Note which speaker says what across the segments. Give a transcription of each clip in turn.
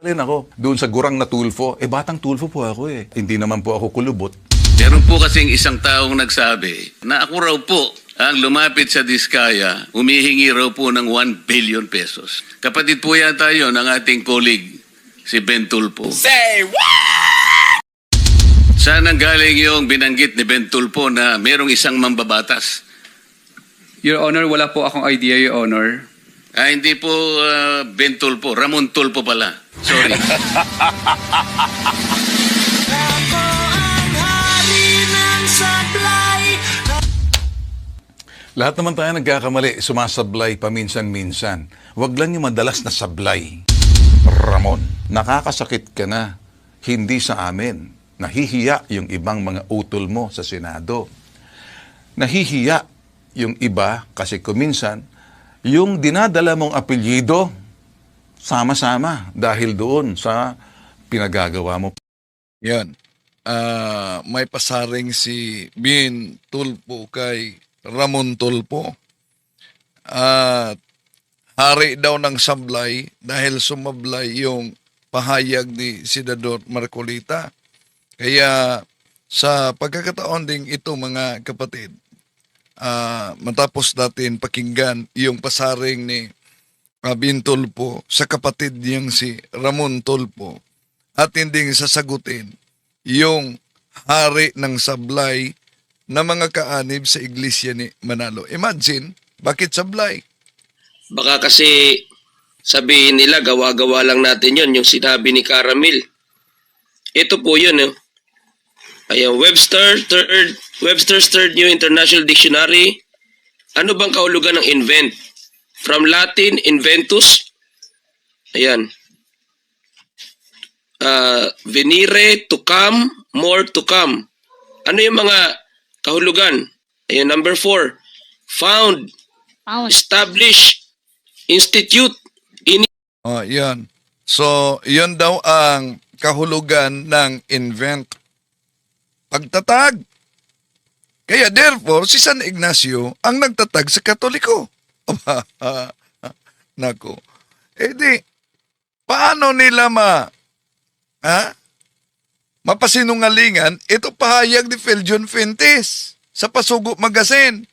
Speaker 1: Alin ako, doon sa gurang na Tulfo, batang Tulfo po ako Hindi naman po ako kulubot.
Speaker 2: Meron po kasing isang taong nagsabi na ako raw po ang lumapit sa Diskaya, humihingi raw po ng 1 billion pesos. Kapatid po yata yun ng ating colleague, si Ben Tulfo.
Speaker 3: Say what?
Speaker 2: Saan ang galing yung binanggit ni Ben Tulfo na merong isang mambabatas?
Speaker 4: Your Honor, wala po akong idea, Your Honor.
Speaker 2: Hindi po Ben Tulfo, Ramon Tulfo pala. Sorry.
Speaker 1: Lahat naman tayo nagkakamali, sumasablay paminsan-minsan. Huwag lang yung madalas na sablay. Ramon, nakakasakit ka na. Hindi sa amin. Nahihiya yung ibang mga utol mo sa Senado. Nahihiya yung iba kasi kuminsan, yung dinadala mong apelyido, sama-sama dahil doon sa pinagagawa mo.
Speaker 5: Yan. May pasaring si Bin Tulfo kay Ramon Tulfo. At hari daw ng sablay dahil sumablay yung pahayag ni Senador Marcolita. Kaya sa pagkakataon ding ito mga kapatid, matapos natin pakinggan yung pasaring ni Bin Tulfo sa kapatid niyang si Ramon Tulfo at hindi sasagutin yung hari ng sablay na mga kaanib sa iglesia ni Manalo. Imagine, bakit sablay?
Speaker 3: Baka kasi sabihin nila gawa-gawa lang natin yon yung sinabi ni Caramel. Ito po yun. Ayan, Webster's Third New International Dictionary. Ano bang kahulugan ng invent? From Latin, inventus. Ayan. Venire, to come, more to come. Ano yung mga kahulugan? Ayan, number 4. Found, establish, institute,
Speaker 5: Yan. So, yun daw ang kahulugan ng invent. Pagtatag. Kaya therefore, si San Ignacio ang nagtatag sa Katoliko. Nako. Di, paano nila mapasinungalingan ito pahayag ni Feljon Fuentes sa Pasugo Magazine?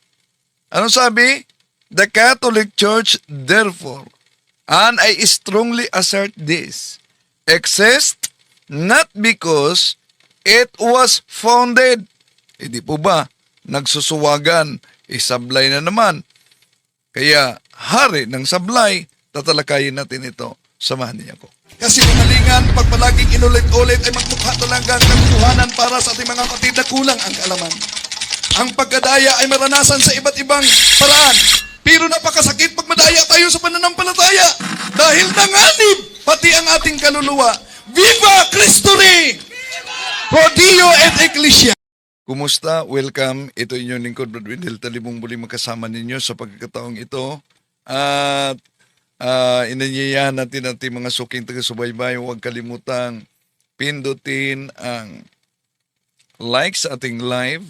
Speaker 5: Ano sabi? The Catholic Church, therefore, and I strongly assert this, exists not because it was founded. Hindi po ba? Nagsusuwagan, sablay na naman. Kaya, hari ng sablay, tatalakayin natin ito. Samahan niya ko. Kasi kamalingan, pag palaging inulit-ulit ay magmukha talagang kaguluhanan para sa ating mga kapatid na kulang ang kaalaman. Ang pagkadaya ay maranasan sa iba't ibang paraan. Pero napakasakit pag madaya tayo sa pananampalataya. Dahil nanganib pati ang ating kaluluwa. Viva Cristo Rey! Pro Dio et Ecclesia! Kumusta? Welcome. Ito inyong lingkod, Brad Wendell. Talibong muli magkasama ninyo sa pagkakataong ito. At inanyayahan natin ating mga suking taga-subaybay. Huwag kalimutang pindutin ang like sa ating live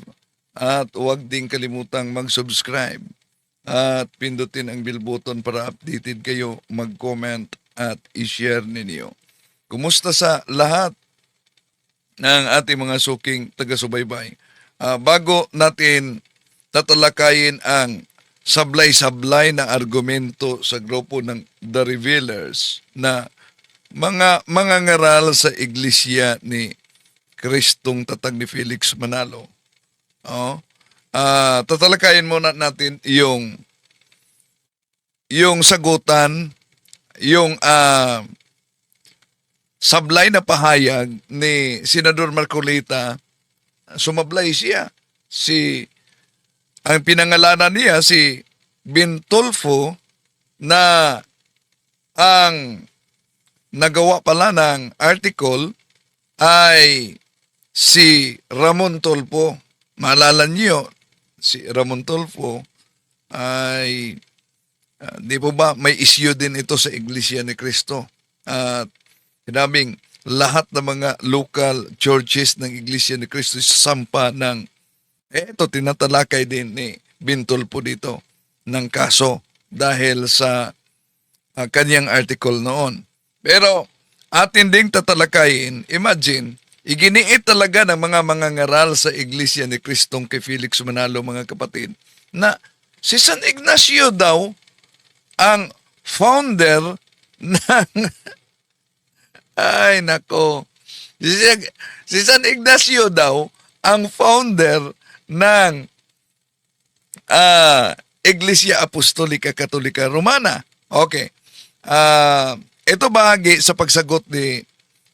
Speaker 5: at huwag din kalimutang mag-subscribe at pindutin ang bell button para updated kayo, mag-comment at i-share ninyo. Kumusta sa lahat ng ating mga suking taga-subaybay? Bago natin tatalakayin ang sablay-sablay na argumento sa grupo ng The Revealers na mga ngaral sa iglesia ni Kristong Tatag ni Felix Manalo. Tatalakayin muna natin yung sagutan, yung sablay na pahayag ni Senador Marcolita. Sumablay siya. Ang pinangalanan niya si Bin Tulfo na ang nagawa pala ng article ay si Ramon Tulfo. Maalala niyo, si Ramon Tulfo ay di po ba may issue din ito sa Iglesia ni Cristo. At sinabing lahat ng mga local churches ng Iglesia ni Cristo sasampa ng ito tinatalakay din ni Bin Tulfo dito ng kaso dahil sa kanyang article noon. Pero atin ding tatalakayin, imagine, iginiit talaga ng mga mangangaral sa Iglesia ni Kristong kay Felix Manalo, mga kapatid, na si San Ignacio daw ang founder ng ay nako, si San Ignacio daw ang founder ng Iglesia Apostolika Katolika Romana. Okay. Ito bahagi sa pagsagot ni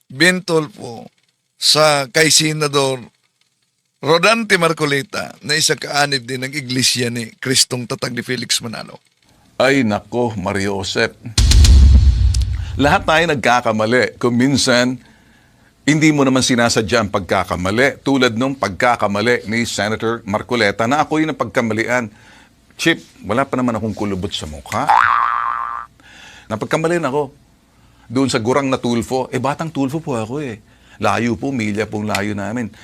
Speaker 5: Bentulfo sa kay Senador Rodante Marcoleta na isa kaanib din ng Iglesia ni Kristong Tatag ni Felix Manalo.
Speaker 1: Ay nako, Mario Josep. Lahat tayo nagkakamali. Kung minsan, hindi mo naman sinasadya ang pagkakamali. Tulad nung pagkakamali ni Senator Marcoleta na ako'y napagkamalian. Chip, wala pa naman akong kulubot sa mukha. Napagkamalian ako. Doon sa Gurang na Tulfo. Batang Tulfo po ako eh. Layo po, milya pong layo namin.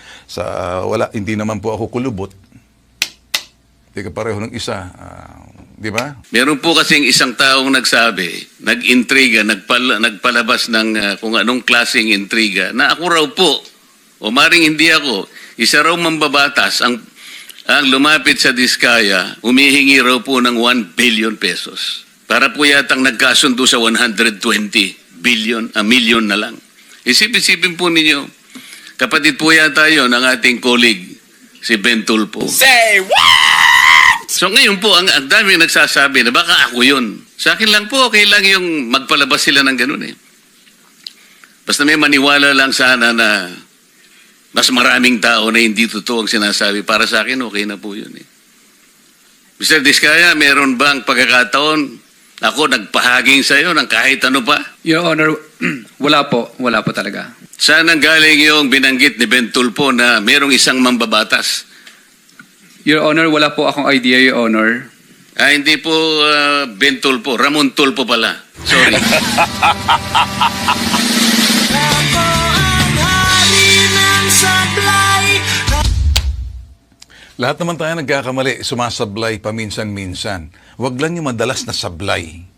Speaker 1: Hindi naman po ako kulubot. Hindi ka pareho ng isa. Di ba?
Speaker 2: Meron po kasing isang taong nagsabi, nag-intriga, nagpalabas ng kung anong klaseng intriga, na ako raw po, o maring hindi ako, isa raw mambabatas ang lumapit sa Diskaya, humihingi raw po ng 1 billion pesos. Para po yatang nagkasundo sa 120 million na lang. Isipin po ninyo, kapatid po yata yun ang ating colleague, si Bentulfo. Say what? So ngayon po, ang dami nagsasabi na baka ako yun. Sa akin lang po, okay lang yung magpalabas sila ng ganun eh. Basta may maniwala lang sana na mas maraming tao na hindi totoo ang sinasabi. Para sa akin, okay na po yun eh. Mr. Diskaya, meron bang pagkakataon ako nagpahaging sa iyo ng kahit ano pa?
Speaker 4: Your Honor, wala po. Wala po talaga.
Speaker 2: Saan ang galing yung binanggit ni Bentulfo na merong isang mambabatas?
Speaker 4: Your Honor, wala po akong idea, Your Honor.
Speaker 2: Hindi po Bentulfo, Ramon Tulfo pala. Sorry.
Speaker 1: Lahat naman tayo nagkakamali, sumasablay paminsan-minsan. Huwag lang yung madalas na sablay.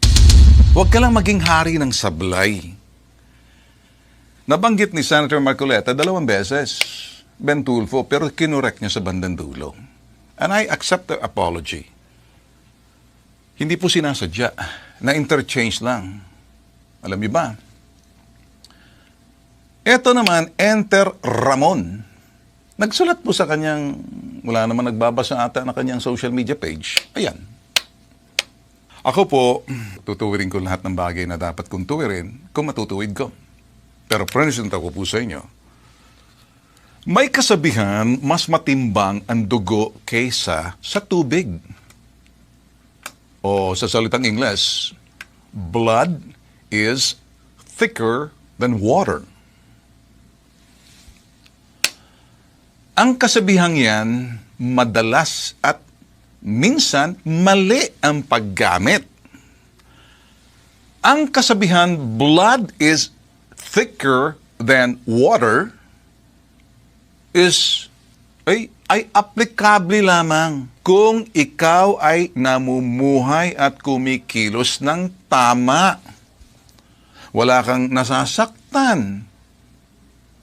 Speaker 1: Huwag ka lang maging hari ng sablay. Nabanggit ni Senator Marcoleta 2 beses, Bentulfo, pero kinurek niya sa bandang dulo. And I accept the apology. Hindi po sinasadya. Na-interchange lang. Alam niyo ba? Ito naman, enter Ramon. Nagsulat po sa kanyang, wala naman nagbabasa ata na kanyang social media page. Ayan. Ako po, tutuwirin ko lahat ng bagay na dapat kong tuwirin kung matutuwid ko. Pero present ako po sa inyo. May kasabihan, mas matimbang ang dugo kaysa sa tubig. O sa salitang Ingles, blood is thicker than water. Ang kasabihang yan, madalas at minsan mali ang paggamit. Ang kasabihan, blood is thicker than water, ay aplikable lamang kung ikaw ay namumuhay at kumikilos ng tama. Wala kang nasasaktan.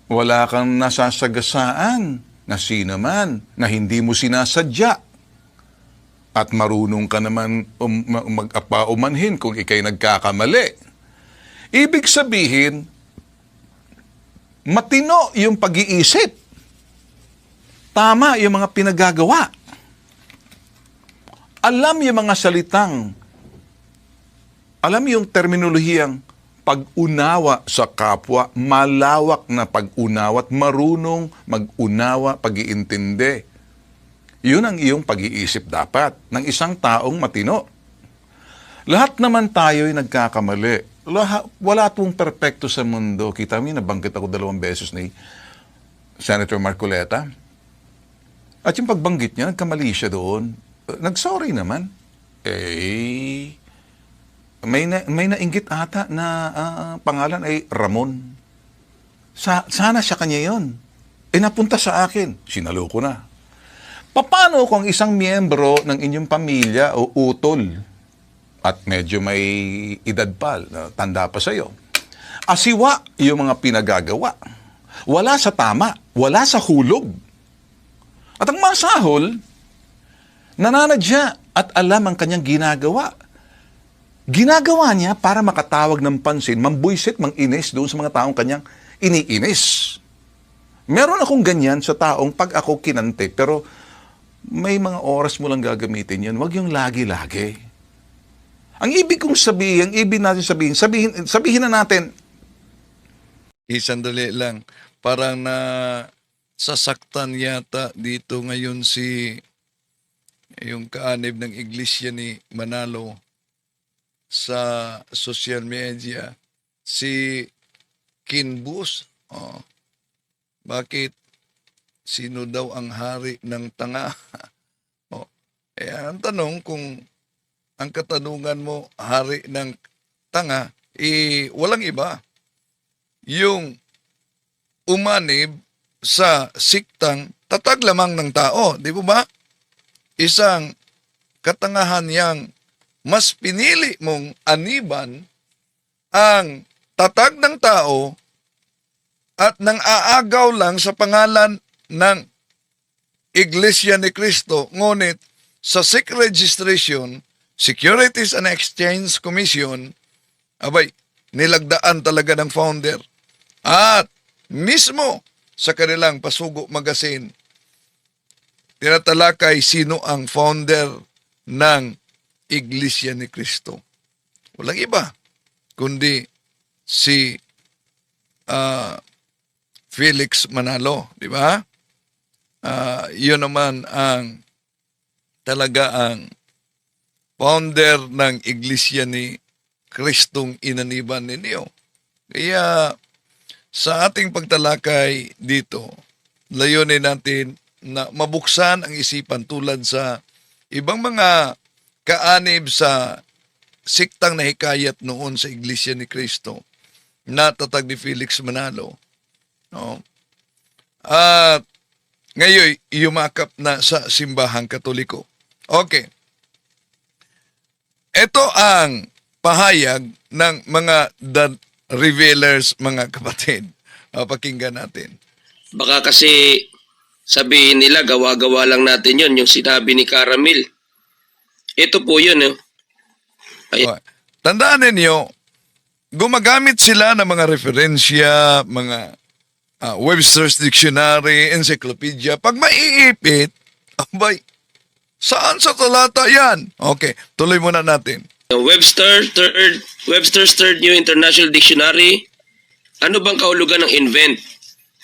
Speaker 1: Wala kang nasasagasaan na sinaman na hindi mo sinasadya. At marunong ka naman mag-apaumanhin kung ikay nagkakamali. Ibig sabihin, matino yung pag-iisip. Tama yung mga pinagagawa. Alam yung mga salitang, alam yung terminolohiyang pag-unawa sa kapwa, malawak na pag-unawa at marunong mag-unawa, pag-iintindi. Yun ang iyong pag-iisip dapat ng isang taong matino. Lahat naman tayo'y nagkakamali. Wala pong perpekto sa mundo. Kita mo, nabanggit ako 2 beses ni Senator Marcoleta. At yung pagbanggit niya, nagkamali siya doon. Nag-sorry naman. May nainggit ata na pangalan ay Ramon. Sana siya kanya yun. Napunta sa akin. Sinalo ko na. Paano kung isang miyembro ng inyong pamilya o utol at medyo may edad pa, tanda pa sa'yo, Asiwa yung mga pinagagawa. Wala sa tama, wala sa hulog. At ang masahol, nananadya at alam ang kanyang ginagawa. Ginagawa niya para makatawag ng pansin, mambuisit, manginis doon sa mga taong kanyang iniinis. Meron akong ganyan sa taong pag ako kinante, pero may mga oras mo lang gagamitin yan. Huwag yung lagi-lagi. Ang ibig kong sabihin, ang ibig natin sabihin na natin,
Speaker 5: Sandali lang. Parang na sasaktan yata dito ngayon yung kaanib ng iglesia ni Manalo sa social media. Si Kinbus. Oh. Bakit? Sino daw ang hari ng tanga? Oh. Ang tanong kung ang katanungan mo, hari ng tanga, walang iba. Yung umanib sa siktang tatag lamang ng tao. Di ba? Isang katangahan yang mas pinili mong aniban ang tatag ng tao at nang aagaw lang sa pangalan ng Iglesia ni Cristo, ngunit sa SEC registration, Securities and Exchange Commission, abay, nilagdaan talaga ng founder. At mismo sa kanilang Pasugo Magazine, tinatalakay sino ang founder ng Iglesia ni Cristo. Walang iba, kundi si Felix Manalo, di ba? Yun naman ang talaga ang founder ng Iglesia ni Kristong inaniban ninyo. Kaya sa ating pagtalakay dito, layunin natin na mabuksan ang isipan tulad sa ibang mga kaanib sa siktang nahikayat noon sa Iglesia ni Cristo na tatag ni Felix Manalo. No? At ngayon, yumakap na sa simbahang Katoliko. Okay. Ito ang pahayag ng mga revealers, mga kapatid. Pakinggan natin.
Speaker 3: Baka kasi sabihin nila, gawa-gawa lang natin yon, yung sinabi ni Caramil. Ito po yun.
Speaker 5: Okay. Tandaan ninyo, gumagamit sila ng mga referensya, mga Webster's Dictionary, Encyclopedia. Pag maiipit, abay, saan sa talata yan? Okay, tuloy muna natin.
Speaker 3: Webster's Third New International Dictionary. Ano bang kahulugan ng invent?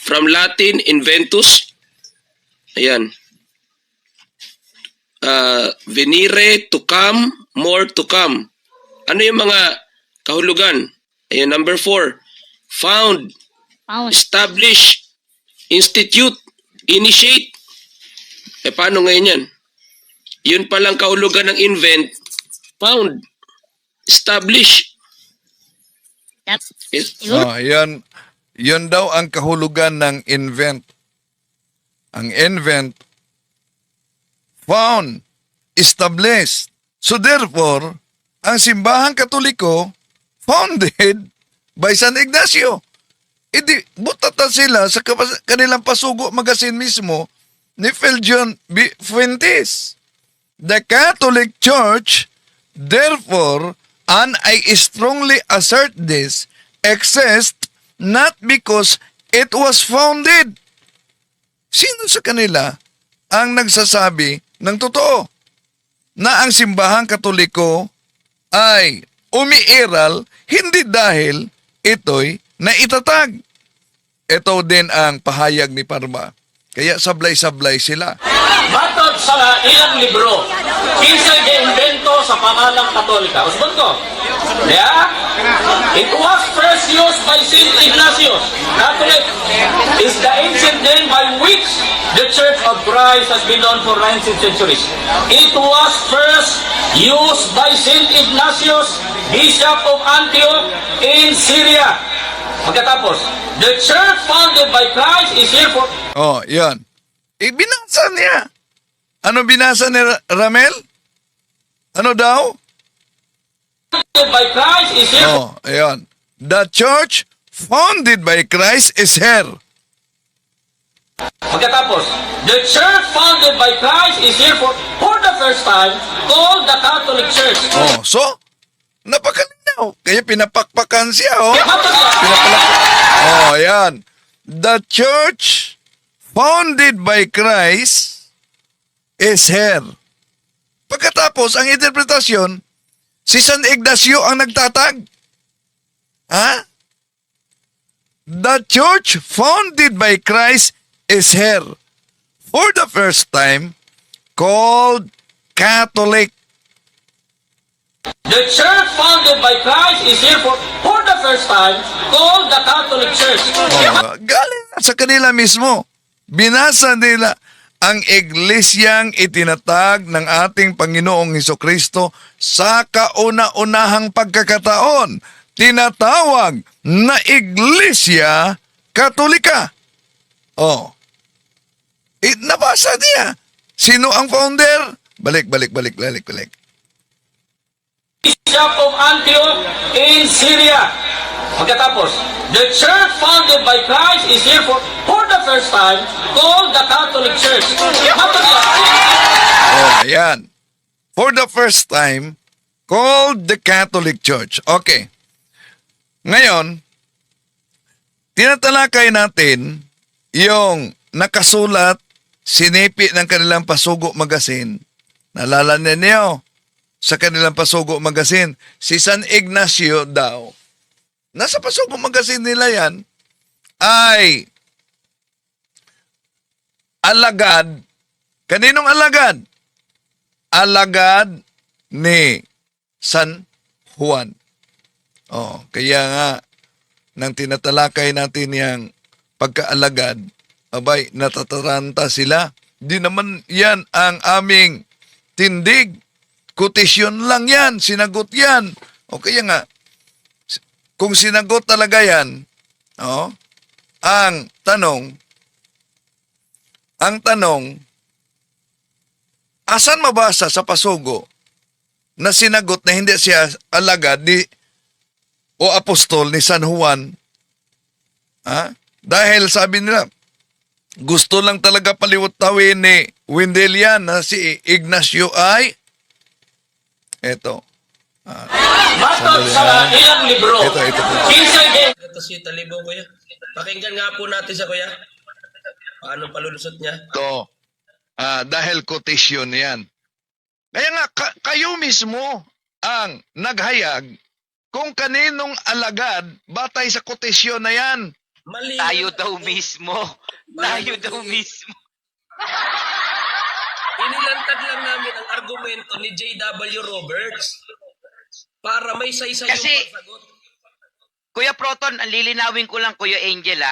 Speaker 3: From Latin, inventus. Ayan. Venire, to come, more to come. Ano yung mga kahulugan? Ayan, number 4. Found, establish, institute, initiate. Paano ngayon yan? Yun palang kahulugan ng invent, found, establish.
Speaker 5: Yun daw ang kahulugan ng invent. Ang invent, found, established. So therefore, ang simbahang Katoliko, founded by San Ignacio. Hindi, butata sila sa kanilang Pasugo Magazine mismo ni Feljon Fuentes. The Catholic Church, therefore, and I strongly assert this, exists not because it was founded. Sino sa kanila ang nagsasabi ng totoo na ang simbahang Katoliko ay umiiral hindi dahil ito'y naitatag? Ito din ang pahayag ni Parma. Kaya sablay-sablay sila.
Speaker 6: Matod sa ilang libro, kinsay giimbento sa pangalang Katolika. Usbon ko. Yeah? It was first used by Saint Ignatius. Catholic is the ancient name by which the Church of Christ has been known for 19th centuries. It was first used by Saint Ignatius, Bishop of Antioch in Syria. Pagkatapos, the church founded by Christ is here for...
Speaker 5: Oh, yan. Binasa niya. Ano binasa ni Ramel? Ano daw?
Speaker 6: By Christ is here
Speaker 5: Oh, ayan. The church founded by Christ is here.
Speaker 6: Pagkatapos, the church founded by Christ is here for the first time called the Catholic Church.
Speaker 5: Oh, so, napakalinaw. Kaya pinapakpakan siya, oh. Oh, ayan. The church founded by Christ is here. Pagkatapos, ang interpretasyon, si San Ignacio ang nagtatag. Ha? The church founded by Christ is here for the first time called Catholic.
Speaker 6: The church founded by Christ is here for the first time called the Catholic Church.
Speaker 5: Oh, galing na sa kanila mismo. Binasa nila ang iglesyang itinatag ng ating Panginoong Hesukristo sa kauna-unahang pagkakataon. Tinatawag na Iglesia Katolika. Oh. Nabasa niya. Sino ang founder? Balik.
Speaker 6: Bishop of Antioch in Syria. Pagkatapos, the church founded by Christ is here for the first time called the Catholic Church.
Speaker 5: Oh, ayan. For the first time, called the Catholic Church. Okay. Ngayon, tinatalakay natin yung nakasulat, sinipi ng kanilang Pasugo Magazine. Nalala ninyo sa kanilang Pasugo Magazine, si San Ignacio daw. Nasa Pasugo Magazine nila yan, ay alagad. Kaninong alagad? Alagad ni San Juan. Oh, kaya nga, nang tinatalakay natin yung pagkaalagad, abay, natataranta sila. Di naman yan ang aming tindig. Kotisyon lang yan, sinagot yan. O kaya nga, kung sinagot talaga yan, ang tanong, asan mabasa sa Pasugo na sinagot na hindi siya alagad o apostol ni San Juan? Dahil sabi nila, gusto lang talaga paliwatawin ni Wendell yan na si Ignacio ay eto.
Speaker 6: Batod sa ilang libro.
Speaker 5: Ito po.
Speaker 3: Ito si Talibong, kuya. Pakinggan nga po natin sa kuya. Paano palulusot niya?
Speaker 5: Ito. Dahil quotation yan. Kaya nga, kayo mismo ang naghayag kung kaninong alagad batay sa quotation na yan.
Speaker 3: Mali.
Speaker 7: Tayo daw mismo. Tayo daw mismo.
Speaker 3: Inilantad lang namin ang argumento ni J.W. Roberts para may saysay yung
Speaker 7: Kasi-
Speaker 3: pagsagot.
Speaker 7: Kuya Proton, ang lilinawin ko lang, Kuya Angel,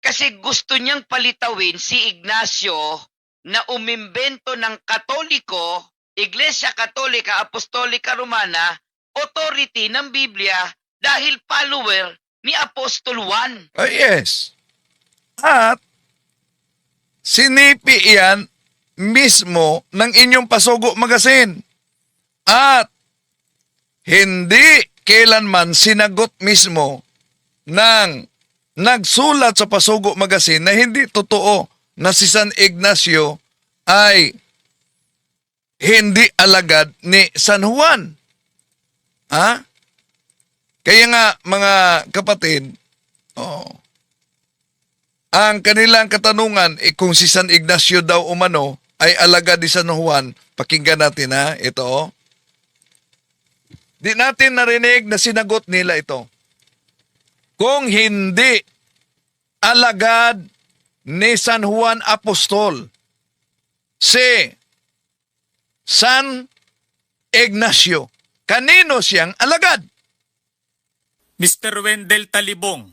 Speaker 7: kasi gusto niyang palitawin si Ignacio na umimbento ng Katoliko, Iglesia Katolika Apostolika Romana, authority ng Biblia dahil follower ni Apostol Juan.
Speaker 5: Yes. At sinipi yan mismo ng inyong Pasugo Magazine. At hindi kailanman sinagot mismo ng nagsulat sa Pasugo Magazine na hindi totoo na si San Ignacio ay hindi alagad ni San Juan. Kaya nga, mga kapatid, ang kanilang katanungan, kung si San Ignacio daw umano ay alagad ni San Juan, pakinggan natin ito. Di natin narinig na sinagot nila ito. Kung hindi alagad ni San Juan Apostol, si San Ignacio, kanino siyang alagad?
Speaker 8: Mr. Wendell Talibong,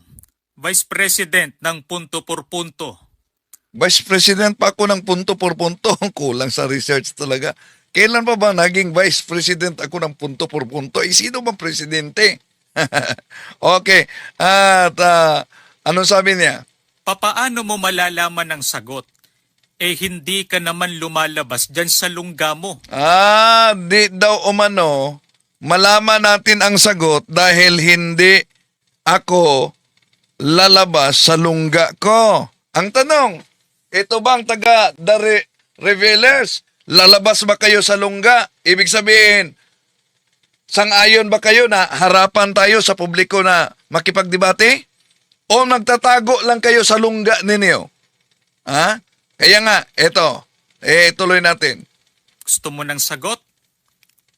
Speaker 8: Vice President ng Punto por Punto.
Speaker 5: Vice President pa ako ng punto por punto. Kulang sa research talaga. Kailan pa ba naging Vice President ako ng punto por punto? Sino bang presidente? Okay. At anong sabi niya?
Speaker 8: Papaano mo malalaman ang sagot? Hindi ka naman lumalabas dyan sa lungga mo.
Speaker 5: Di daw umano, malaman natin ang sagot dahil hindi ako lalabas sa lungga ko. Ang tanong, ito bang taga The Revealers? Lalabas ba kayo sa lungga? Ibig sabihin, sang-ayon ba kayo na harapan tayo sa publiko na makipagdebate? O nagtatago lang kayo sa lungga ninyo? Ha? Kaya nga, ito, tuloy natin.
Speaker 8: Gusto mo ng sagot?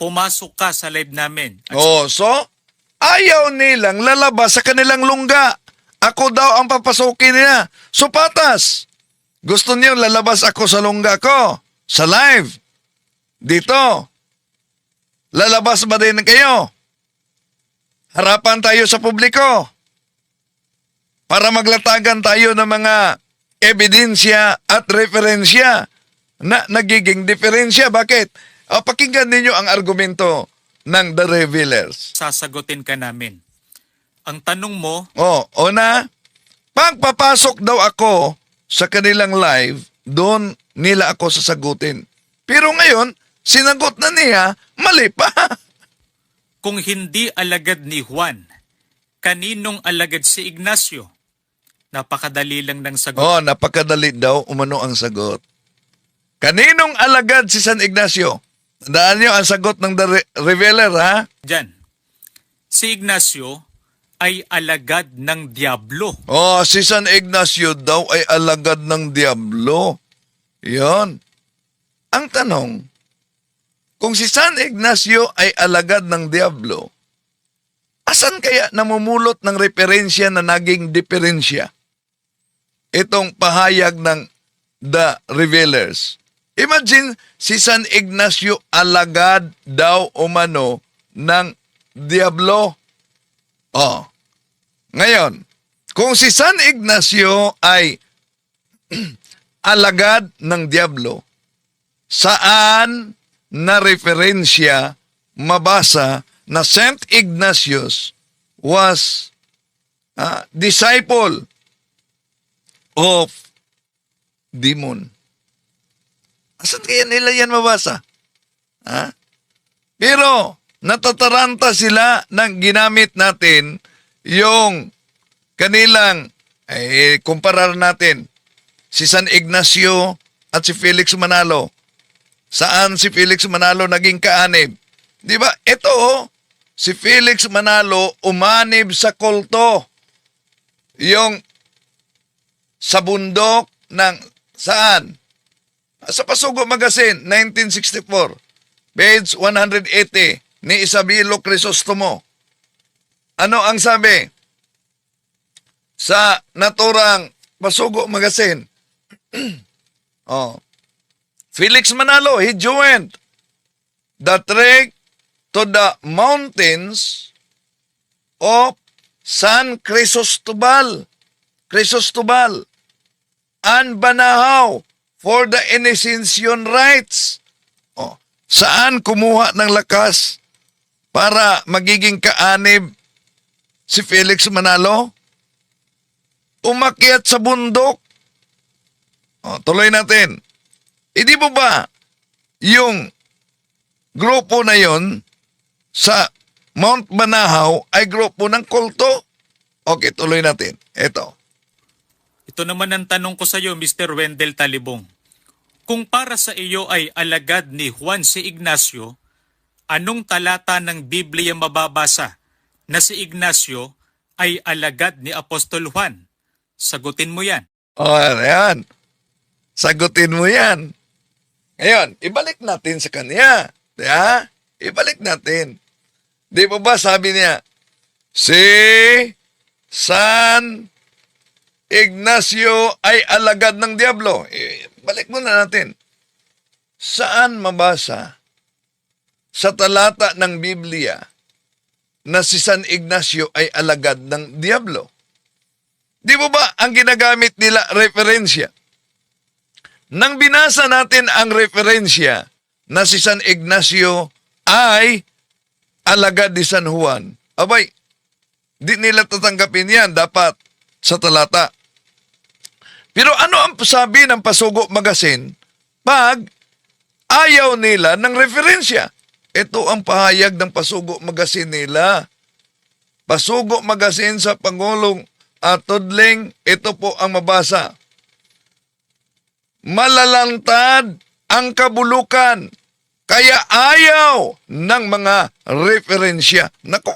Speaker 8: Pumasok ka sa live namin.
Speaker 5: So, ayaw nilang lalabas sa kanilang lungga. Ako daw ang papasukin nila. So, patas. Gusto niyo lalabas ako sa lungga ko? Sa live? Dito? Lalabas ba din kayo? Harapan tayo sa publiko. Para maglatagan tayo ng mga ebidensya at referensya na nagiging diferensya. Bakit? Pakinggan ninyo ang argumento ng The Revealers.
Speaker 8: Sasagutin ka namin. Ang tanong mo,
Speaker 5: Una, pagpapasok daw ako sa kanilang live, doon nila ako sasagutin. Pero ngayon, sinagot na niya, mali pa.
Speaker 8: kung hindi alagad ni Juan, kaninong alagad si Ignacio? Napakadali lang ng sagot.
Speaker 5: Napakadali daw umano ang sagot. Kaninong alagad si San Ignacio? Tandaan niyo ang sagot ng The Revealer, ha?
Speaker 8: Diyan. Si Ignacio ay alagad ng Diablo.
Speaker 5: Si San Ignacio daw ay alagad ng Diablo. Yon. Ang tanong, kung si San Ignacio ay alagad ng Diablo, asan kaya namumulot ng referensya na naging diferensya? Itong pahayag ng The Revealers. Imagine, si San Ignacio alagad daw umano ng Diablo. Ngayon, kung si San Ignacio ay alagad ng Diablo, saan na referensya mabasa na Saint Ignatius was disciple of demon? Asan kaya nila yan mabasa? Pero natataranta sila nang ginamit natin yung kanilang, kumparar natin si San Ignacio at si Felix Manalo. Saan si Felix Manalo naging kaanib? Di ba? Ito, si Felix Manalo umanib sa kulto. Yung sa bundok ng saan? Sa Pasugo Magazine, 1964, page 180 ni Isabelo Crisostomo. Ano ang sabi? Sa naturang Pasugo Magazine, Felix Manalo, he joined the trek to the mountains of San Crisostobal and Banahaw for the initiation rites. Saan kumuha ng lakas para magiging kaanib si Felix Manalo? Umakyat sa bundok. Tuloy natin. Hindi mo ba yung grupo na yon sa Mount Banahaw ay grupo ng kulto? Okay, tuloy natin.
Speaker 8: Ito naman ang tanong ko sa iyo, Mr. Wendell Talibong. Kung para sa iyo ay alagad ni Juan si Ignacio, anong talata ng Biblia mababasa na si Ignacio ay alagad ni Apostol Juan? Sagutin mo yan.
Speaker 5: Ayan. Sagutin mo yan. Ngayon, ibalik natin sa kanya. Ibalik natin. Di ba sabi niya, si San Ignacio ay alagad ng Diablo. Balik muna natin. Saan mabasa sa talata ng Biblia na si San Ignacio ay alagad ng Diablo? Di ba ang ginagamit nila referensya? Nang binasa natin ang referensya na si San Ignacio ay alagad ni San Juan, abay, di nila tatanggapin yan, dapat sa talata. Pero ano ang sabi ng Pasugo Magazine pag ayaw nila ng referensya? Ito ang pahayag ng Pasugo Magazine nila. Pasugo Magazine sa Pangulong Tudling, ito po ang mabasa. Malalantad ang kabulukan, kaya ayaw ng mga referensya. Naku,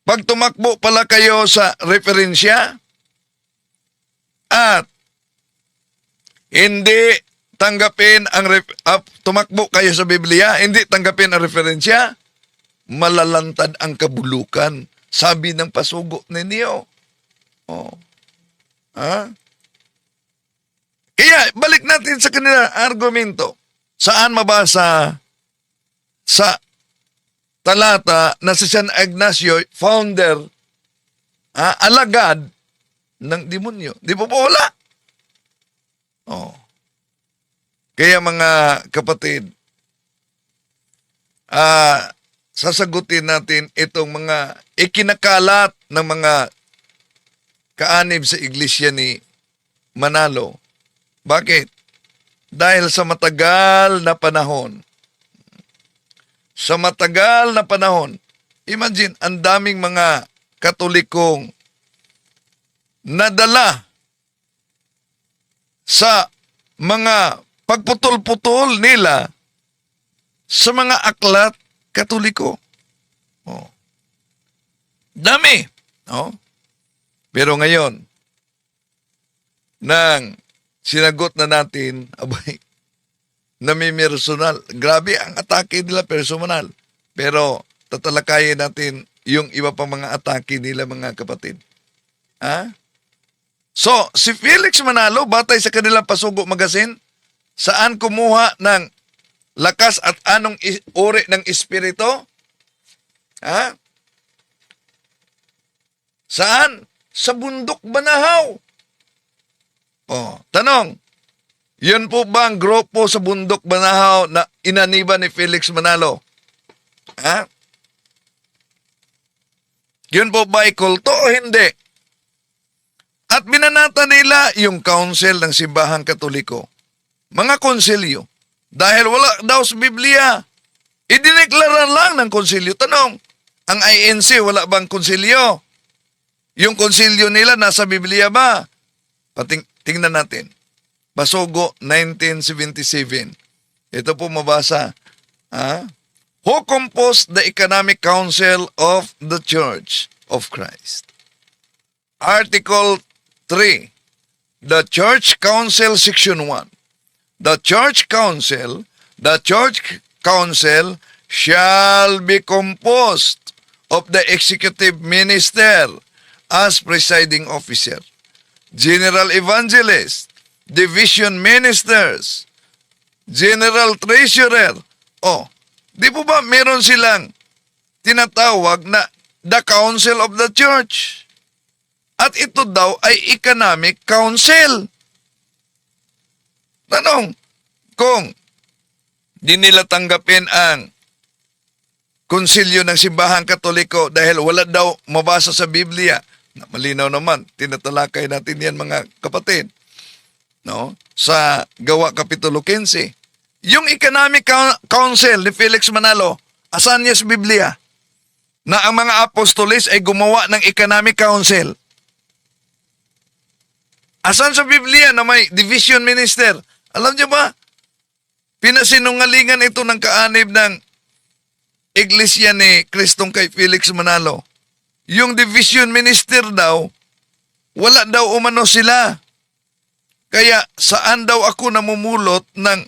Speaker 5: pag tumakbo pala kayo sa referensya at hindi tanggapin tumakbo kayo sa Biblia, hindi tanggapin ang referensya, malalantad ang kabulukan, sabi ng pasugo ninyo. Oh. Ha? Kaya, balik natin sa kanila argumento. Saan mabasa? Sa talata na si San Ignacio, founder, alagad ng demonyo. Di po wala? Oh. Kaya mga kapatid, sasagutin natin itong mga ikinakalat ng mga kaanib sa iglesia ni Manalo. Bakit? Dahil sa matagal na panahon. Sa matagal na panahon, imagine, ang daming mga Katolikong nadala sa mga pagputol-putol nila sa mga aklat Katoliko. Oh. Dami. Oh. Pero ngayon, nang sinagot na natin, abay, namimersonal. Grabe ang atake nila personal. Pero tatalakayin natin yung iba pang mga atake nila, mga kapatid. Ha? So, si Felix Manalo, batay sa kanilang Pasugo Magazine, saan kumuha ng lakas at anong uri ng espiritu? Ha? Saan? Sa bundok Banahaw. Oh, tanong, yun po ba ang grupo sa bundok Banahaw na inaniba ni Felix Manalo? Ha? Yun po ba ay kulto o hindi? At binanata nila yung council ng Simbahang Katoliko. Mga konsilyo. Dahil wala daw sa Biblia. Idineklara lang ng konsilyo. Tanong, ang INC wala bang konsilyo? Yung konsilyo nila nasa Biblia ba? Tingnan natin. Pasugo 1977. Ito po mabasa. Who composed the Economic Council of the Church of Christ? Article 3. The Church Council, Section 1. The Church Council shall be composed of the executive minister as presiding officer, general evangelist, division ministers, general treasurer. Oh, di po ba meron silang tinatawag na the Council of the Church? At ito daw ay Economic Council. Tanong, kung di nila tanggapin ang konsilyo ng Simbahang Katoliko dahil wala daw mabasa sa Biblia, na malinaw naman, tinatalakay natin yan mga kapatid, no? Sa Gawa Kapitulo 15. Yung Economic Council ni Felix Manalo, asan niya sa Biblia? Na ang mga apostolis ay gumawa ng Economic Council. Asan sa Biblia na may division minister? Alam niyo ba? Pinasinungalingan ito ng kaanib ng iglesia ni Kristong kay Felix Manalo. Yung division minister daw, wala daw umano sila. Kaya saan daw ako namumulot ng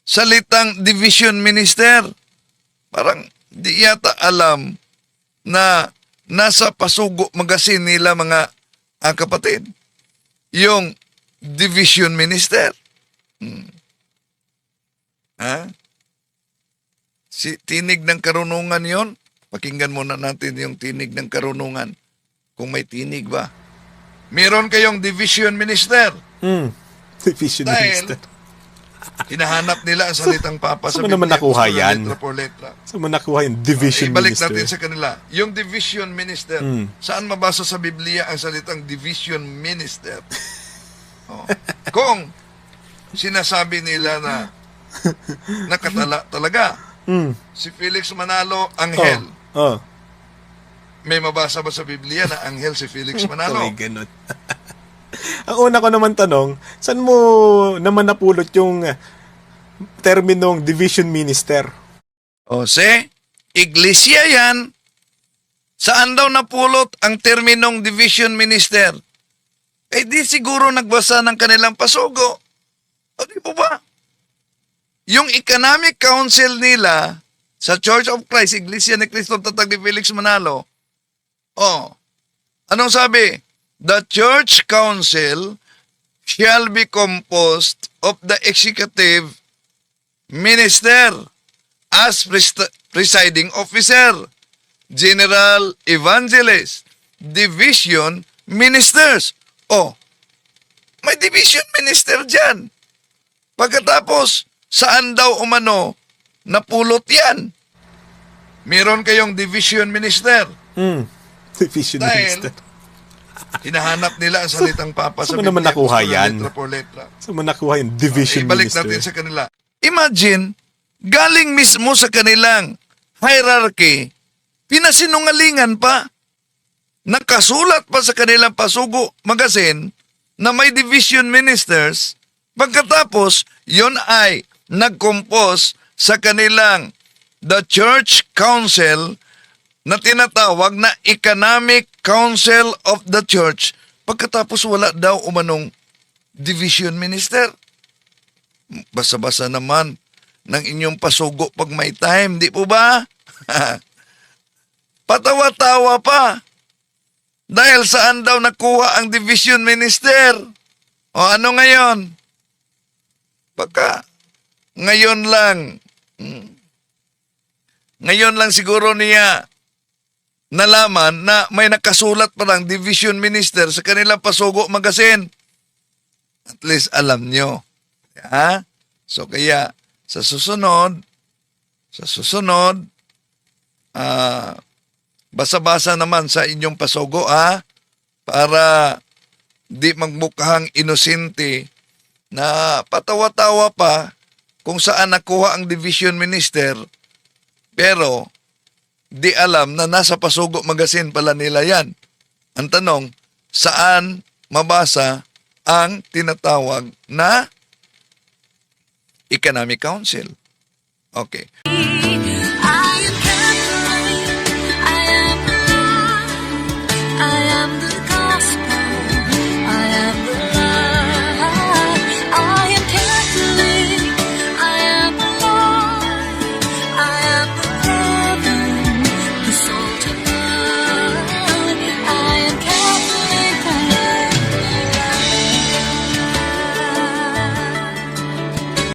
Speaker 5: salitang division minister? Parang di yata alam na nasa Pasugo Magazine nila mga kapatid. Yung division minister. Ha? Si tinig ng karunungan yon. Pakinggan muna natin yung tinig ng karunungan. Kung may tinig ba. Meron kayong division minister.
Speaker 9: Division
Speaker 5: Dahil
Speaker 9: minister.
Speaker 5: hinahanap nila ang salitang papa sa
Speaker 9: Saan mo naman nakuha
Speaker 5: Biblia,
Speaker 9: yan?
Speaker 5: letra por letra.
Speaker 9: Saan mo nakuha yung division
Speaker 5: Ibalik
Speaker 9: minister?
Speaker 5: natin sa kanila. Yung division minister. Saan mabasa sa Biblia ang salitang division minister? Oh. Kung sinasabi nila na nakatala talaga si Felix Manalo, anghel.
Speaker 9: Oh.
Speaker 5: May mabasa ba sa Biblia na anghel si Felix Manalo?
Speaker 9: May ganun. Ang una ko naman tanong, saan mo naman napulot yung terminong division minister?
Speaker 5: O, iglesia yan. Saan daw napulot ang terminong division minister? Eh di siguro nagbasa ng kanilang pasugo. O di po ba? Yung economic council nila sa Church of Christ, Iglesia ni Cristo Tatag ni Felix Manalo, anong sabi? The church council shall be composed of the executive minister as presiding officer, general evangelist, division ministers. May division minister dyan. Pagkatapos, saan daw umano napulot yan? Meron kayong division minister.
Speaker 9: Division
Speaker 5: Dahil,
Speaker 9: minister.
Speaker 5: hinahanap nila ang salitang papa sa
Speaker 9: Saan mo naman
Speaker 5: Biblia,
Speaker 9: nakuha
Speaker 5: gusto na
Speaker 9: yan?
Speaker 5: letra por letra.
Speaker 9: Saan mo nakuha yung division
Speaker 5: Ibalik
Speaker 9: minister?
Speaker 5: natin sa kanila. Imagine, galing mismo sa kanilang hierarchy, pinasinungalingan pa, nakasulat pa sa kanilang pasugo magazine na may division ministers, pagkatapos, yon ay nag-compose sa kanilang the church council na tinatawag na Economic Council of the Church, pagkatapos wala daw umanong division minister. Basa-basa naman ng inyong pasugo pag may time, di po ba? Patawa-tawa pa. Dahil saan daw nakuha ang division minister? O ano ngayon? Baka ngayon lang siguro niya nalaman na may nakasulat pa lang division minister sa kanilang pasugo magazine. At least alam nyo. Ha? So kaya sa susunod, basa-basa naman sa inyong pasugo para di magmukhang inosente na patawa-tawa pa kung saan nakuha ang division minister pero di alam na nasa pasugo magazine pala nila yan. Ang tanong, saan mabasa ang tinatawag na Economic Council? Okay.